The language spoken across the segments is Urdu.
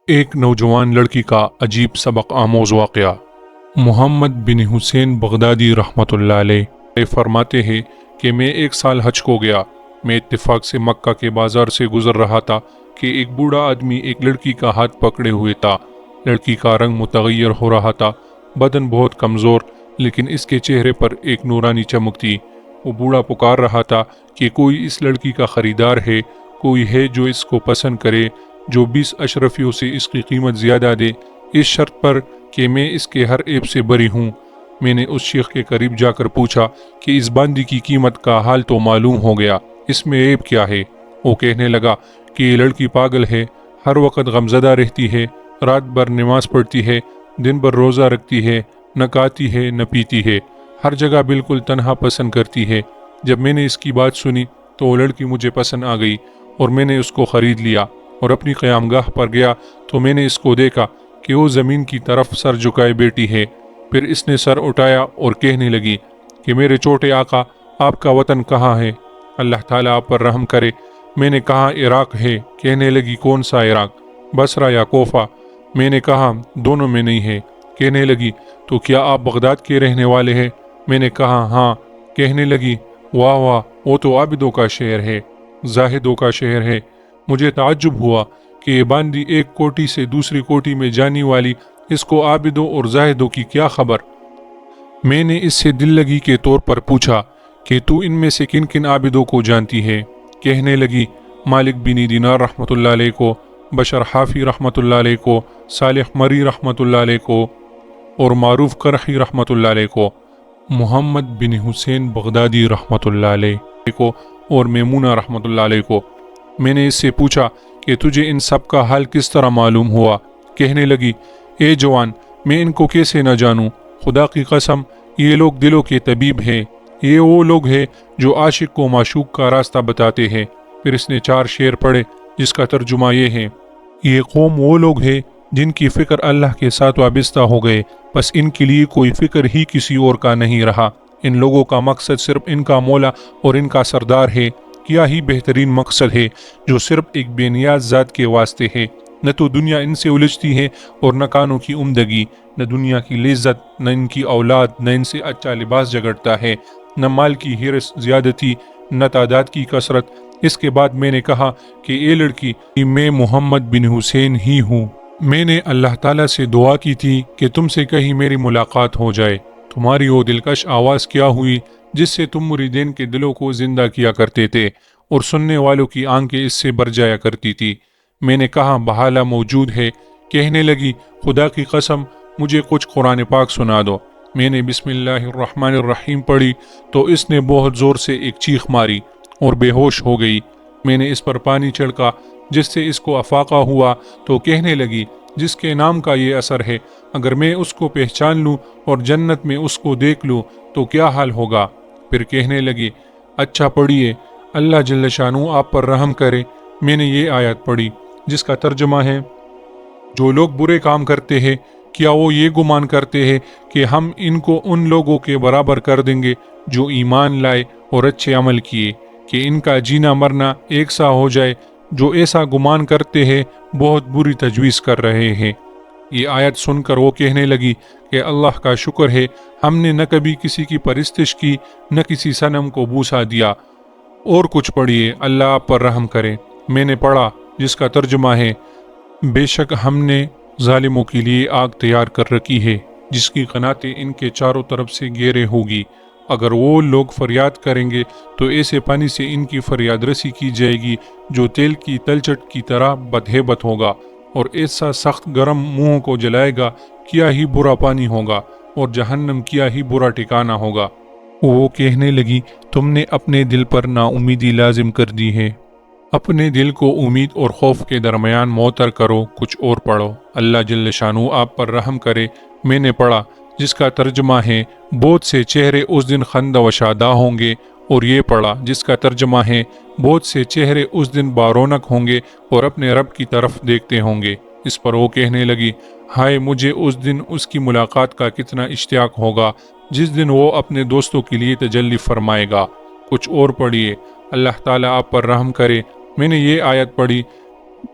ایک نوجوان لڑکی کا عجیب سبق آموز واقعہ۔ محمد بن حسین بغدادی رحمۃ اللہ علیہ فرماتے ہیں کہ میں ایک سال حج کو گیا۔ میں اتفاق سے مکہ کے بازار سے گزر رہا تھا کہ ایک بوڑھا آدمی ایک لڑکی کا ہاتھ پکڑے ہوئے تھا۔ لڑکی کا رنگ متغیر ہو رہا تھا، بدن بہت کمزور، لیکن اس کے چہرے پر ایک نورانی چمک تھی۔ وہ بوڑھا پکار رہا تھا کہ کوئی اس لڑکی کا خریدار ہے، کوئی ہے جو اس کو پسند کرے، جو 20 اشرفیوں سے اس کی قیمت زیادہ دے، اس شرط پر کہ میں اس کے ہر عیب سے بری ہوں۔ میں نے اس شیخ کے قریب جا کر پوچھا کہ اس باندی کی قیمت کا حال تو معلوم ہو گیا، اس میں عیب کیا ہے؟ وہ کہنے لگا کہ یہ لڑکی پاگل ہے، ہر وقت غمزدہ رہتی ہے، رات بھر نماز پڑھتی ہے، دن بھر روزہ رکھتی ہے، نہ کھاتی ہے نہ پیتی ہے، ہر جگہ بالکل تنہا پسند کرتی ہے۔ جب میں نے اس کی بات سنی تو وہ لڑکی مجھے پسند آ گئی اور میں نے اس کو خرید لیا اور اپنی قیام گاہ پر گیا تو میں نے اس کو دیکھا کہ وہ زمین کی طرف سر جھکائے بیٹھی ہے۔ پھر اس نے سر اٹھایا اور کہنے لگی کہ میرے چھوٹے آقا، آپ کا وطن کہاں ہے؟ اللہ تعالیٰ آپ پر رحم کرے۔ میں نے کہا عراق ہے۔ کہنے لگی کون سا عراق، بصرہ یا کوفہ؟ میں نے کہا دونوں میں نہیں ہے۔ کہنے لگی تو کیا آپ بغداد کے رہنے والے ہیں؟ میں نے کہا ہاں۔ کہنے لگی واہ واہ، وہ تو عابدوں کا شہر ہے، زاہدوں کا شہر ہے۔ مجھے تعجب ہوا کہ یہ باندی ایک کوٹھی سے دوسری کوٹھی میں جانے والی، اس کو عابدوں اور زاہدوں کی کیا خبر؟ میں نے اس سے دل لگی کے طور پر پوچھا کہ تو ان میں سے کن کن عابدوں کو جانتی ہے؟ کہنے لگی مالک بن دینار رحمۃ اللہ علیہ کو، بشر حافی رحمۃ اللہ علیہ کو، صالح مری رحمۃ اللہ علیہ کو، اور معروف کرحی رحمۃ اللہ علیہ کو، محمد بن حسین بغدادی رحمۃ اللہ علیہ کو، اور میمونہ رحمۃ اللہ علیہ کو۔ میں نے اس سے پوچھا کہ تجھے ان سب کا حال کس طرح معلوم ہوا؟ کہنے لگی اے جوان، میں ان کو کیسے نہ جانوں؟ خدا کی قسم، یہ لوگ دلوں کے طبیب ہیں، یہ وہ لوگ ہیں جو عاشق کو معشوق کا راستہ بتاتے ہیں۔ پھر اس نے 4 شعر پڑھے جس کا ترجمہ یہ ہے: یہ قوم وہ لوگ ہیں جن کی فکر اللہ کے ساتھ وابستہ ہو گئے، بس ان کے لیے کوئی فکر ہی کسی اور کا نہیں رہا۔ ان لوگوں کا مقصد صرف ان کا مولا اور ان کا سردار ہے۔ کیا ہی بہترین مقصد ہے جو صرف ایک بے نیاز ذات کے واسطے ہے۔ نہ تو دنیا ان سے الجھتی ہے اور نہ کانوں کی عمدگی، نہ دنیا کی لذت، نہ ان کی اولاد، نہ ان سے اچھا لباس جگڑتا ہے، نہ مال کی حرص زیادتی، نہ تعداد کی کثرت۔ اس کے بعد میں نے کہا کہ اے لڑکی، میں محمد بن حسین ہی ہوں۔ میں نے اللہ تعالیٰ سے دعا کی تھی کہ تم سے کہیں میری ملاقات ہو جائے۔ تمہاری وہ دلکش آواز کیا ہوئی جس سے تم مریدین کے دلوں کو زندہ کیا کرتے تھے اور سننے والوں کی آنکھیں اس سے بھر جایا کرتی تھی۔ میں نے کہا بحالہ موجود ہے۔ کہنے لگی خدا کی قسم، مجھے کچھ قرآن پاک سنا دو۔ میں نے بسم اللہ الرحمن الرحیم پڑھی تو اس نے بہت زور سے ایک چیخ ماری اور بے ہوش ہو گئی۔ میں نے اس پر پانی چھڑکا جس سے اس کو افاقہ ہوا تو کہنے لگی جس کے نام کا یہ اثر ہے، اگر میں اس کو پہچان لوں اور جنت میں اس کو دیکھ لوں تو کیا حال ہوگا؟ پھر کہنے لگی اچھا پڑھیے، اللہ جل شانہ آپ پر رحم کرے۔ میں نے یہ آیت پڑھی جس کا ترجمہ ہے: جو لوگ برے کام کرتے ہیں، کیا وہ یہ گمان کرتے ہیں کہ ہم ان کو ان لوگوں کے برابر کر دیں گے جو ایمان لائے اور اچھے عمل کیے، کہ ان کا جینا مرنا ایک سا ہو جائے؟ جو ایسا گمان کرتے ہیں بہت بری تجویز کر رہے ہیں۔ یہ آیت سن کر وہ کہنے لگی کہ اللہ کا شکر ہے، ہم نے نہ کبھی کسی کی پرستش کی، نہ کسی صنم کو بوسا دیا۔ اور کچھ پڑھیے، اللہ آپ پر رحم کرے۔ میں نے پڑھا جس کا ترجمہ ہے: بے شک ہم نے ظالموں کے لیے آگ تیار کر رکھی ہے جس کی قناتیں ان کے چاروں طرف سے گھیرے ہوگی۔ اگر وہ لوگ فریاد کریں گے تو ایسے پانی سے ان کی فریاد رسی کی جائے گی جو تیل کی تلچھٹ کی طرح بدہیبت ہوگا، اور ایسا سخت گرم منہوں کو جلائے گا، کیا ہی برا پانی ہوگا، اور جہنم کیا ہی برا ٹھکانہ ہوگا۔ وہ کہنے لگی تم نے اپنے دل پر نا امیدی لازم کر دی ہے، اپنے دل کو امید اور خوف کے درمیان معطر کرو۔ کچھ اور پڑھو، اللہ جل شانہ آپ پر رحم کرے۔ میں نے پڑھا جس کا ترجمہ ہے: بہت سے چہرے اس دن خندہ و شادہ ہوں گے، اور یہ پڑھا جس کا ترجمہ ہے: بہت سے چہرے اس دن بارونق ہوں گے اور اپنے رب کی طرف دیکھتے ہوں گے۔ اس پر وہ کہنے لگی ہائے، مجھے اس دن اس کی ملاقات کا کتنا اشتیاق ہوگا جس دن وہ اپنے دوستوں کے لیے تجلی فرمائے گا۔ کچھ اور پڑھیے، اللہ تعالیٰ آپ پر رحم کرے۔ میں نے یہ آیت پڑھی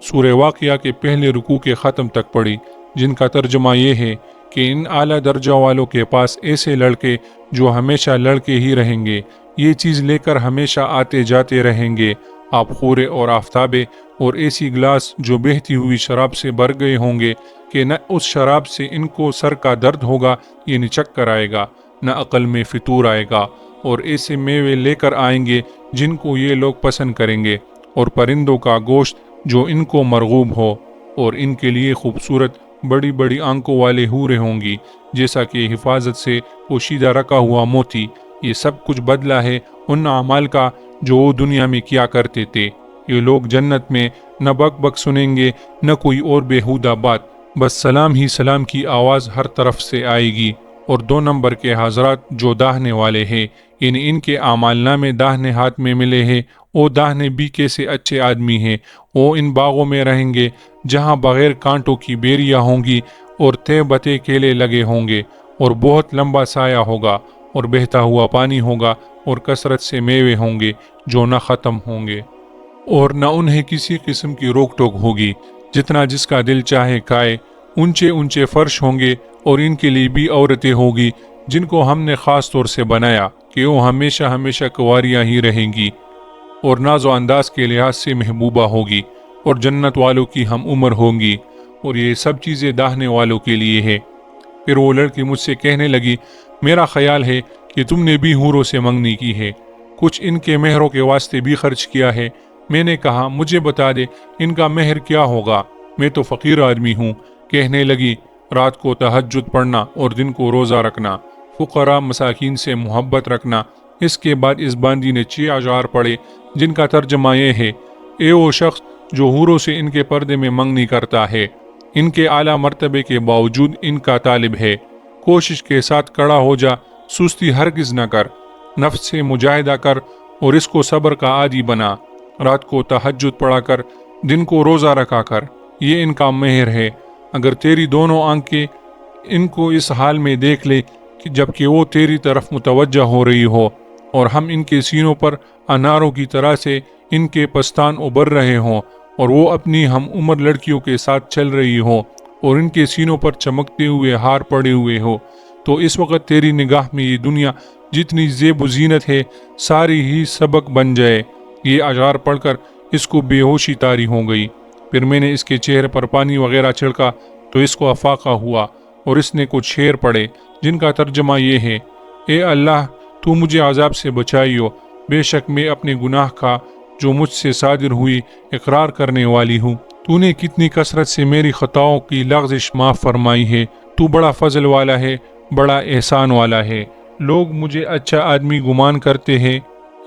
سورہ واقعہ کے پہلے رکوع کے ختم تک پڑھی، جن کا ترجمہ یہ ہے کہ ان اعلیٰ درجہ والوں کے پاس ایسے لڑکے جو ہمیشہ لڑکے ہی رہیں گے، یہ چیز لے کر ہمیشہ آتے جاتے رہیں گے، آپ خورے اور آفتابے، اور ایسی گلاس جو بہتی ہوئی شراب سے بھر گئے ہوں گے کہ نہ اس شراب سے ان کو سر کا درد ہوگا یعنی چکر آئے گا، نہ عقل میں فطور آئے گا، اور ایسے میوے لے کر آئیں گے جن کو یہ لوگ پسند کریں گے، اور پرندوں کا گوشت جو ان کو مرغوب ہو، اور ان کے لیے خوبصورت بڑی بڑی آنکھوں والے حوریں ہوں گی، جیسا کہ حفاظت سے پوشیدہ رکھا ہوا موتی۔ یہ سب کچھ بدلہ ہے ان اعمال کا جو وہ دنیا میں کیا کرتے تھے۔ یہ لوگ جنت میں نہ بک بک سنیں گے نہ کوئی اور بیہودہ بات، بس سلام ہی سلام کی آواز ہر طرف سے آئے گی۔ اور 2 نمبر کے حضرات جو داہنے والے ہیں، یعنی ان کے اعمال نامے داہنے ہاتھ میں ملے ہیں، وہ داہنے بھی کیسے اچھے آدمی ہیں۔ وہ ان باغوں میں رہیں گے جہاں بغیر کانٹوں کی بیریاں ہوں گی، اور تہ بتے کیلے لگے ہوں گے، اور بہت لمبا سایہ ہوگا، اور بہتا ہوا پانی ہوگا، اور کثرت سے میوے ہوں گے جو نہ ختم ہوں گے، اور نہ انہیں کسی قسم کی روک ٹوک ہوگی، جتنا جس کا دل چاہے کھائے۔ اونچے اونچے فرش ہوں گے، اور ان کے لیے بھی عورتیں ہوگی جن کو ہم نے خاص طور سے بنایا کہ وہ ہمیشہ ہمیشہ کنواریاں ہی رہیں گی، اور ناز و انداز کے لحاظ سے محبوبہ ہوگی، اور جنت والوں کی ہم عمر ہوں گی، اور یہ سب چیزیں داہنے والوں کے لیے ہے۔ پھر وہ لڑکی مجھ سے کہنے لگی، میرا خیال ہے کہ تم نے بھی حوروں سے منگنی کی ہے، کچھ ان کے مہروں کے واسطے بھی خرچ کیا ہے۔ میں نے کہا، مجھے بتا دے ان کا مہر کیا ہوگا، میں تو فقیر آدمی ہوں۔ کہنے لگی، رات کو تہجد پڑھنا اور دن کو روزہ رکھنا، فقراء مساکین سے محبت رکھنا۔ اس کے بعد اس باندی نے 6 اشعار پڑھے، جن کا ترجمہ یہ ہے، اے وہ شخص جو حوروں سے ان کے پردے میں منگنی کرتا ہے، ان کے اعلیٰ مرتبے کے باوجود ان کا طالب ہے، کوشش کے ساتھ کڑا ہو جا، سستی ہرگز نہ کر، نفس سے مجاہدہ کر اور اس کو صبر کا عادی بنا، رات کو تہجد پڑھا کر، دن کو روزہ رکھا کر، یہ ان کا مہر ہے۔ اگر تیری دونوں آنکھیں ان کو اس حال میں دیکھ لے کہ جبکہ وہ تیری طرف متوجہ ہو رہی ہو، اور ہم ان کے سینوں پر اناروں کی طرح سے ان کے پستان ابھر رہے ہوں، اور وہ اپنی ہم عمر لڑکیوں کے ساتھ چل رہی ہو، اور ان کے سینوں پر چمکتے ہوئے ہار پڑے ہوئے ہو، تو اس وقت تیری نگاہ میں یہ دنیا جتنی زیب و زینت ہے ساری ہی سبق بن جائے۔ یہ اشعار پڑھ کر اس کو بے ہوشی طاری ہو گئی۔ پھر میں نے اس کے چہرے پر پانی وغیرہ چھڑکا تو اس کو افاقہ ہوا، اور اس نے کچھ شعر پڑھے جن کا ترجمہ یہ ہے، اے اللہ تو مجھے عذاب سے بچائیو، بے شک میں اپنے گناہ کا جو مجھ سے صادر ہوئی اقرار کرنے والی ہوں۔ تو نے کتنی کثرت سے میری خطاؤں کی لغزش معاف فرمائی ہے، تو بڑا فضل والا ہے، بڑا احسان والا ہے۔ لوگ مجھے اچھا آدمی گمان کرتے ہیں،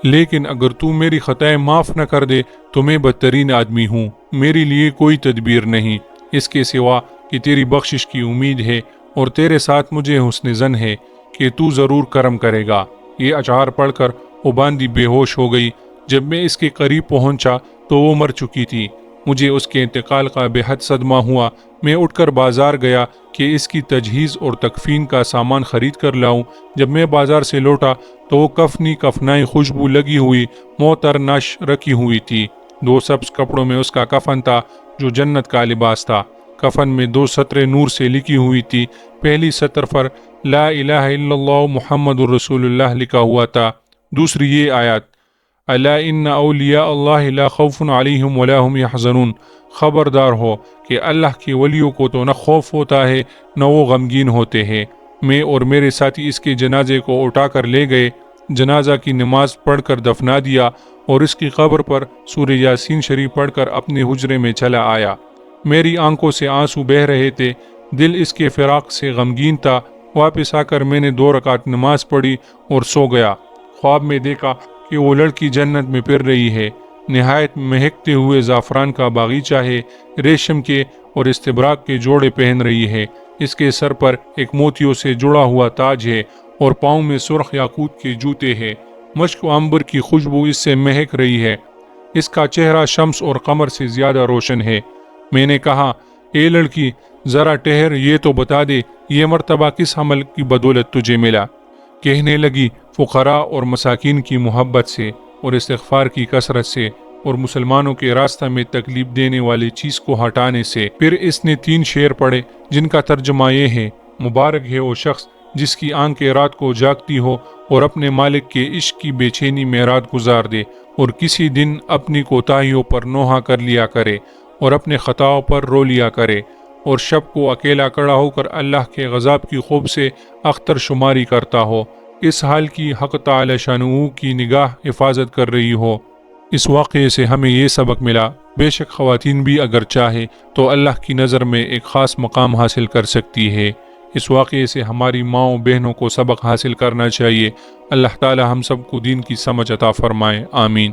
لیکن اگر تو میری خطائیں معاف نہ کر دے تو میں بدترین آدمی ہوں، میرے لیے کوئی تدبیر نہیں اس کے سوا کہ تیری بخشش کی امید ہے، اور تیرے ساتھ مجھے حسن ظن ہے کہ تو ضرور کرم کرے گا۔ یہ اشعار پڑھ کر وہ باندی بے ہوش ہو گئی۔ جب میں اس کے قریب پہنچا تو وہ مر چکی تھی۔ مجھے اس کے انتقال کا بے حد صدمہ ہوا۔ میں اٹھ کر بازار گیا کہ اس کی تجہیز اور تکفین کا سامان خرید کر لاؤں۔ جب میں بازار سے لوٹا تو وہ کفنی کفنائی خوشبو لگی ہوئی معطر نش رکھی ہوئی تھی۔ 2 سبز کپڑوں میں اس کا کفن تھا جو جنت کا لباس تھا۔ کفن میں 2 سطریں نور سے لکھی ہوئی تھی۔ پہلی سطر پر لا الہ الا اللہ محمد الرسول اللہ لکھا ہوا تھا۔ دوسری یہ آیات، الا ان اولیاء اللہ لا خوف علیہم ولا هم یحزنون، خبردار ہو کہ اللہ کے ولیوں کو تو نہ خوف ہوتا ہے نہ وہ غمگین ہوتے ہیں۔ میں اور میرے ساتھی اس کے جنازے کو اٹھا کر لے گئے، جنازہ کی نماز پڑھ کر دفنا دیا، اور اس کی قبر پر سورہ یاسین شریف پڑھ کر اپنے حجرے میں چلا آیا۔ میری آنکھوں سے آنسو بہہ رہے تھے، دل اس کے فراق سے غمگین تھا۔ واپس آ کر میں نے 2 رکعت نماز پڑھی اور سو گیا۔ خواب میں دیکھا کہ وہ لڑکی جنت میں پھر رہی ہے، نہایت مہکتے ہوئے زعفران کا باغیچہ ہے، ریشم کے اور استبراق کے جوڑے پہن رہی ہے، اس کے سر پر ایک موتیوں سے جڑا ہوا تاج ہے، اور پاؤں میں سرخ یاقوت کے جوتے ہیں، مشک و عنبر کی خوشبو اس سے مہک رہی ہے، اس کا چہرہ شمس اور قمر سے زیادہ روشن ہے۔ میں نے کہا، اے لڑکی ذرا ٹھہر، یہ تو بتا دے یہ مرتبہ کس عمل کی بدولت تجھے ملا؟ کہنے لگی، فقراء اور مساکین کی محبت سے اور استغفار کی کثرت سے۔ اور مسلمانوں کے راستہ میں تکلیف دینے والی چیز کو ہٹانے سے۔ پھر اس نے 3 شعر پڑھے جن کا ترجمہ یہ ہے: مبارک ہے وہ شخص جس کی آنکھیں رات کو جاگتی ہو اور اپنے مالک کے عشق کی بے چینی میں رات گزار دے، اور کسی دن اپنی کوتاہیوں پر نوحہ کر لیا کرے اور اپنے خطاؤں پر رو لیا کرے، اور شب کو اکیلا کھڑا ہو کر اللہ کے غضب کی خوب سے اختر شماری کرتا ہو، اس حال کی حق تعالی شانہ کی نگاہ حفاظت کر رہی ہو۔ اس واقعے سے ہمیں یہ سبق ملا، بے شک خواتین بھی اگر چاہے تو اللہ کی نظر میں ایک خاص مقام حاصل کر سکتی ہے۔ اس واقعے سے ہماری ماؤں بہنوں کو سبق حاصل کرنا چاہیے۔ اللہ تعالی ہم سب کو دین کی سمجھ عطا فرمائے، آمین۔